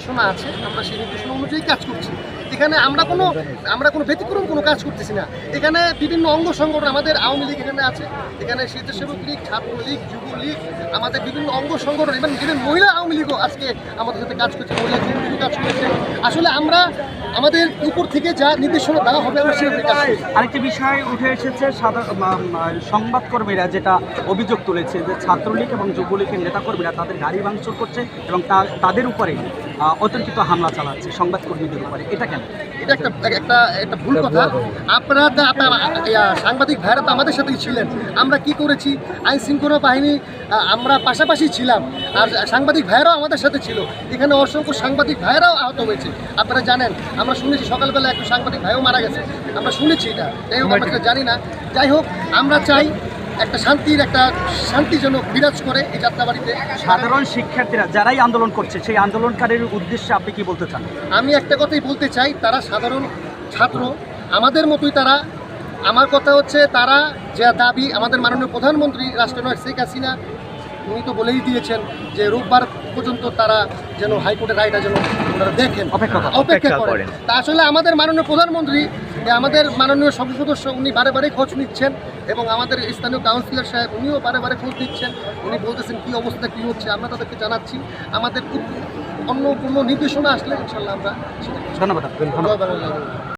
নির্দেশনা আছে, আমরা সেই নির্দেশনা অনুযায়ী কাজ করছি। এখানে আমরা কোনো ব্যতিক্রম কোনো কাজ করতেছি না। এখানে বিভিন্ন অঙ্গ সংগঠন, আমাদের আওয়ামী লীগ এখানে আছে, এখানে স্বেচ্ছাসেবক লীগ, ছাত্রলীগ, যুবলীগ, আমাদের বিভিন্ন অঙ্গ সংগঠন, এবং মহিলা আওয়ামী লীগও আজকে আমাদের সাথে কাজ করছে, মহিলা যুবলীগও কাজ করছে। আসলে আমরা আমাদের উপর থেকে যা নির্দেশনা দেওয়া হবে আমরা সেভাবে কাজ করছি। আরেকটি বিষয় উঠে এসেছে, সংবাদকর্মীরা যেটা অভিযোগ তুলেছে যে ছাত্রলীগ এবং যুবলীগের নেতাকর্মীরা তাদের গাড়ি ভাঙচুর করছে এবং তাদের উপরে অতর্কিত হামলা চালাচ্ছে সংবাদকর্মীদের উপরে। এটা কেন? এটা একটা ভুল কথা। আপনারা সাংবাদিক ভাইরা তো আমাদের সাথেই ছিলেন। আমরা কি করেছি, আইন শৃঙ্খলা বাহিনী আমরা পাশাপাশি ছিলাম, আর সাংবাদিক ভাইরাও আমাদের সাথে ছিল। এখানে অসংখ্য সাংবাদিক ভাইরাও আহত হয়েছে। আপনারা জানেন, আমরা শুনেছি সকালবেলা একটা সাংবাদিক ভাইও মারা গেছে, আমরা শুনেছি। এটা যাই হোক, আমরা জানি না। যাই হোক, আমরা চাই একটা শান্তি যেন বিরাজ করে এই যাত্রাবাড়িতে। সাধারণ শিক্ষার্থীরা যারাই আন্দোলন করছে, সেই আন্দোলনকারীর উদ্দেশ্যে আপনি কি বলতে চান? আমি একটা কথাই বলতে চাই, তারা সাধারণ ছাত্র, আমাদের মতোই তারা। আমার কথা হচ্ছে, তারা যে দাবি, আমাদের মাননীয় প্রধানমন্ত্রী রাষ্ট্রনায়ক শেখ হাসিনা উনি তো বলেই দিয়েছেন যে রোববার পর্যন্ত তারা যেন হাইকোর্টের রায়টা যেন ওনারা দেখেন, অপেক্ষা করেন। তা আসলে আমাদের মাননীয় প্রধানমন্ত্রী, আমাদের মাননীয় সংসদ সদস্য, উনি বারে বারে খোঁজ নিচ্ছেন, এবং আমাদের স্থানীয় কাউন্সিলর সাহেব উনিও বারে বারে খোঁজ দিচ্ছেন। উনি বলতেছেন কী অবস্থা, কী হচ্ছে, আমরা তাদেরকে জানাচ্ছি। আমাদের অন্য কোনো নির্দেশনা আসলে ইনশাল্লাহ আমরা ধন্যবাদ।